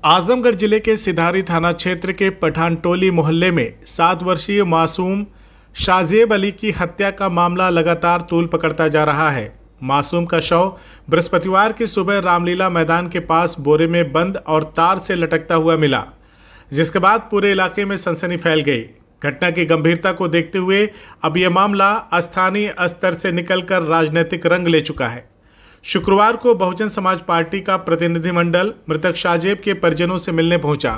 आजमगढ़ जिले के सिधारी थाना क्षेत्र के पठानटोली मोहल्ले में 7 वर्षीय मासूम शाजेब अली की हत्या का मामला लगातार तूल पकड़ता जा रहा है। मासूम का शव बृहस्पतिवार की सुबह रामलीला मैदान के पास बोरे में बंद और तार से लटकता हुआ मिला, जिसके बाद पूरे इलाके में सनसनी फैल गई। घटना की गंभीरता को देखते हुए अब यह मामला स्थानीय स्तर से निकलकर राजनीतिक रंग ले चुका है। शुक्रवार को बहुजन समाज पार्टी का प्रतिनिधिमंडल मृतक शाजेब के परिजनों से मिलने पहुंचा।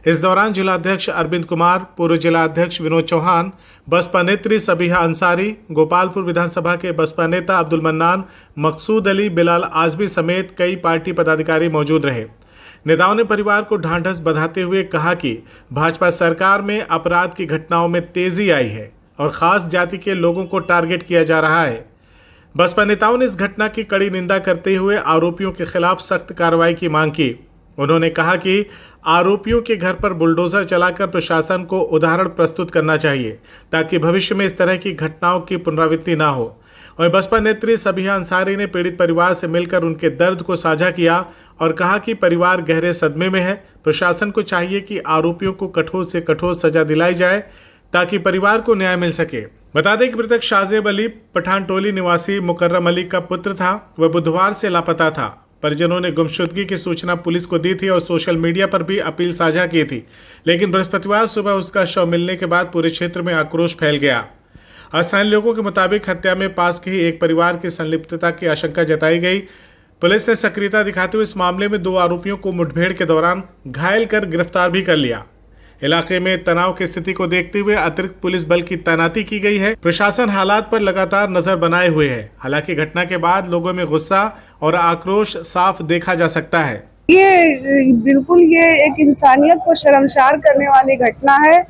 इस दौरान जिलाध्यक्ष अरविंद कुमार, पूर्व जिलाध्यक्ष विनोद चौहान, बसपा नेत्री सबीहा अंसारी, गोपालपुर विधानसभा के बसपा नेता अब्दुल मन्नान, मकसूद अली, बिलाल आजमी समेत कई पार्टी पदाधिकारी मौजूद रहे। नेताओं ने परिवार को ढांढस बंधाते हुए कहा कि भाजपा सरकार में अपराध की घटनाओं में तेजी आई है और खास जाति के लोगों को टारगेट किया जा रहा है। बसपा नेताओं ने इस घटना की कड़ी निंदा करते हुए आरोपियों के खिलाफ सख्त कार्रवाई की मांग की। उन्होंने कहा कि आरोपियों के घर पर बुलडोजर चलाकर प्रशासन को उदाहरण प्रस्तुत करना चाहिए ताकि भविष्य में इस तरह की घटनाओं की पुनरावृत्ति ना हो। और बसपा नेत्री सबीहा अंसारी ने पीड़ित परिवार से मिलकर उनके दर्द को साझा किया और कहा कि परिवार गहरे सदमे में है। प्रशासन को चाहिए कि आरोपियों को कठोर से कठोर सजा दिलाई जाए ताकि परिवार को न्याय मिल सके। बता दें कि मृतक शाजेब अली पठानटोली निवासी मुकर्रम अली का पुत्र था। वह बुधवार से लापता था। परिजनों ने गुमशुदगी की सूचना पुलिस को दी थी और सोशल मीडिया पर भी अपील साझा की थी, लेकिन बृहस्पतिवार सुबह उसका शव मिलने के बाद पूरे क्षेत्र में आक्रोश फैल गया। स्थानीय लोगों के मुताबिक हत्या में पास के ही एक परिवार की संलिप्तता की आशंका जताई गई। पुलिस ने सक्रियता दिखाते हुए इस मामले में 2 आरोपियों को मुठभेड़ के दौरान घायल कर गिरफ्तार भी कर लिया। इलाके में तनाव की स्थिति को देखते हुए अतिरिक्त पुलिस बल की तैनाती की गई है। प्रशासन हालात पर लगातार नजर बनाए हुए है। हालांकि घटना के बाद लोगों में गुस्सा और आक्रोश साफ देखा जा सकता है। ये बिल्कुल एक इंसानियत को शर्मसार करने वाली घटना है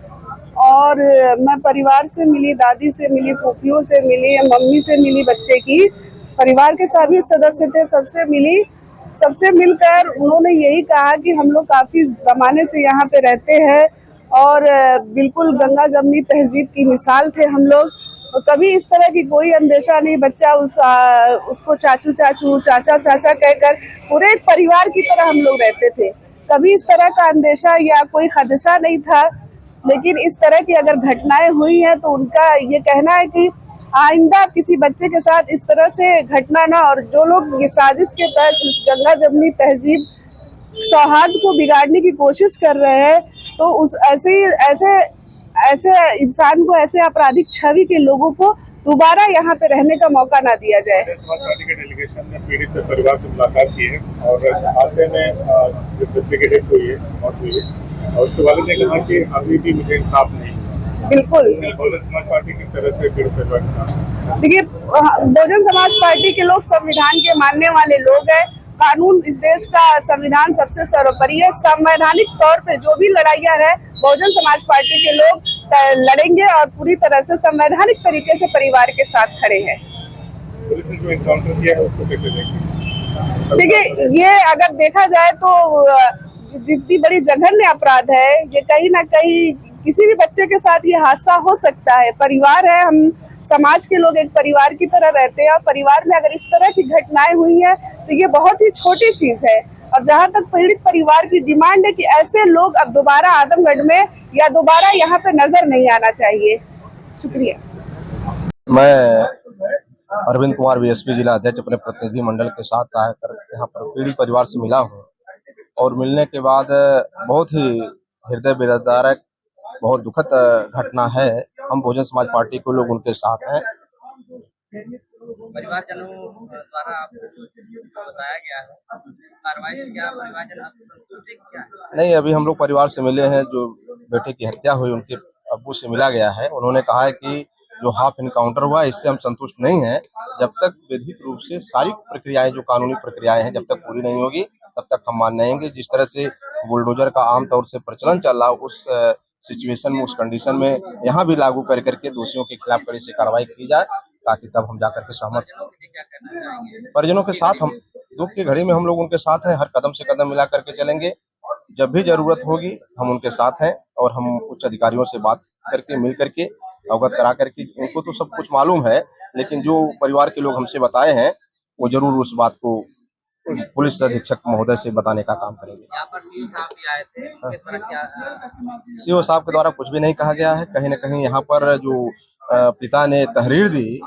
और मैं परिवार से मिली, दादी से मिली, फूफियों से मिली, मम्मी से मिली, बच्चे की परिवार के सभी सदस्य थे, सबसे मिली। सबसे मिलकर उन्होंने यही कहा कि हम लोग काफी जमाने से यहाँ पे रहते हैं और बिल्कुल गंगा जमनी तहजीब की मिसाल थे हम लोग। और कभी इस तरह की कोई अंदेशा नहीं। बच्चा उसको चाचू चाचू, चाचा चाचा कहकर पूरे एक परिवार की तरह हम लोग रहते थे। कभी इस तरह का अंदेशा या कोई खदशा नहीं था। लेकिन इस तरह की अगर घटनाएं हुई हैं तो उनका ये कहना है कि आइंदा किसी बच्चे के साथ इस तरह से घटना ना, और जो लोग ये साजिश के तहत इस गंगा जमनी तहजीब सौहार्द को बिगाड़ने की कोशिश कर रहे हैं, तो उस ऐसे इंसान को, ऐसे आपराधिक छवि के लोगों को दोबारा यहाँ पे रहने का मौका ना दिया जाए। समाज पार्टी के डेलीगेशन ने पीड़ित परिवार से मुलाकात की है और हादसे में जो बच्चे की डेथ हुई है, मौत हुई है, और उसके वालिद ने कहा कि अभी भी मुझे इंसाफ नहीं। बिल्कुल बहुजन समाज पार्टी किस तरह से पीड़ित परिवार के साथ? देखिए, बहुजन समाज पार्टी के लोग संविधान के मानने वाले लोग हैं। कानून, इस देश का संविधान सबसे सर्वोपरि है। संवैधानिक तौर पे जो भी लड़ाइयाँ है बहुजन समाज पार्टी के लोग लड़ेंगे और पूरी तरह से संवैधानिक तरीके से परिवार के साथ खड़े हैं। पुलिस ने जो एनकाउंटर किया है उसको कैसे देखिए? देखिए, ये अगर देखा जाए तो जितनी बड़ी जघन्य अपराध है, ये कहीं ना कहीं किसी भी बच्चे के साथ ये हादसा हो सकता है। परिवार है, हम समाज के लोग एक परिवार की तरह रहते हैं और परिवार में अगर इस तरह की घटनाएं हुई हैं तो ये बहुत ही छोटी चीज है। और जहां तक पीड़ित परिवार की डिमांड है कि ऐसे लोग अब दोबारा आजमगढ़ में या दोबारा यहाँ पे नजर नहीं आना चाहिए। शुक्रिया। मैं अरविंद कुमार, बीएसपी जिला अध्यक्ष, अपने प्रतिनिधि मंडल के साथ आकर यहाँ पर पीड़ित परिवार से मिला हूँ और मिलने के बाद बहुत ही हृदय वेदनादायक, बहुत दुखद घटना है। हम बहुजन समाज पार्टी के लोग उनके साथ हैं। परिवारजनों द्वारा आपको बताया गया है, कार्रवाई से क्या परिवारजन आपको संतुष्ट क्या है? नहीं, अभी हम लोग परिवार से मिले हैं। जो बेटे की हत्या हुई उनके अब्बू से मिला गया है। उन्होंने कहा है कि जो हाफ इनकाउंटर हुआ इससे हम संतुष्ट नहीं हैं। जब तक विधिक रूप से सारी प्रक्रियाएं, जो कानूनी प्रक्रियाएं हैं, जब तक पूरी नहीं होगी तब तक हम मान नहीं जिस तरह से बुलडोजर का आमतौर से प्रचलन चल रहा, उस सिचुएशन में, उस कंडीशन में यहाँ भी लागू कर करके दोषियों के खिलाफ कड़ी से कार्रवाई की जाए ताकि तब हम जाकर के सहमत। परिजनों के साथ हम दुख की घड़ी में हम लोग उनके साथ हैं। हर कदम से कदम मिला करके चलेंगे। जब भी जरूरत होगी हम उनके साथ हैं और हम उच्च अधिकारियों से बात करके, मिल करके, अवगत करा करके, उनको तो सब कुछ मालूम है, लेकिन जो परिवार के लोग हमसे बताए हैं वो जरूर उस बात को पुलिस अधीक्षक महोदय से बताने का काम करेंगे। यहाँ पर सीओ साहब भी आए थे, उनके द्वारा क्या सीओ साहब के द्वारा कुछ भी नहीं कहा गया है। कहीं न कहीं यहाँ पर जो पिता ने तहरीर दी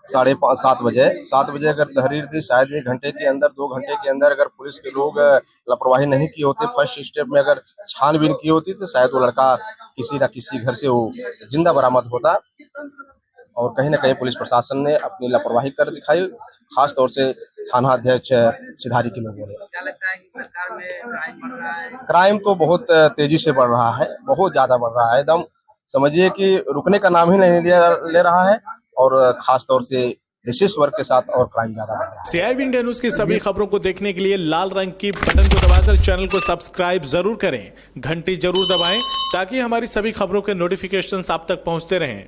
7:30 बजे, 7 बजे अगर तहरीर दी, शायद 1 घंटे के अंदर 2 घंटे के अंदर अगर पुलिस के लोग लापरवाही नहीं की होती, फर्स्ट स्टेप में अगर छानबीन की होती, तो शायद वो लड़का किसी न किसी घर से वो जिंदा बरामद होता। और कहीं न कहीं पुलिस प्रशासन ने अपनी लापरवाही कर दिखाई, खास तौर से थाना अध्यक्ष सिधारी के लोगों ने। क्या लगता है कि सरकार में क्राइम बढ़ रहा है? क्राइम तो बहुत तेजी से बढ़ रहा है, बहुत ज्यादा बढ़ रहा है, एकदम समझिए कि रुकने का नाम ही नहीं ले रहा है। और खास तौर से विशेष वर्ग के साथ और क्राइम ज्यादा बढ़ रहा है। CIB इंडिया न्यूज की सभी खबरों को देखने के लिए लाल रंग की बटन को दबाकर चैनल को सब्सक्राइब जरूर करें, घंटी जरूर दबाएं ताकि हमारी सभी खबरों के नोटिफिकेशंस आप तक पहुंचते रहें।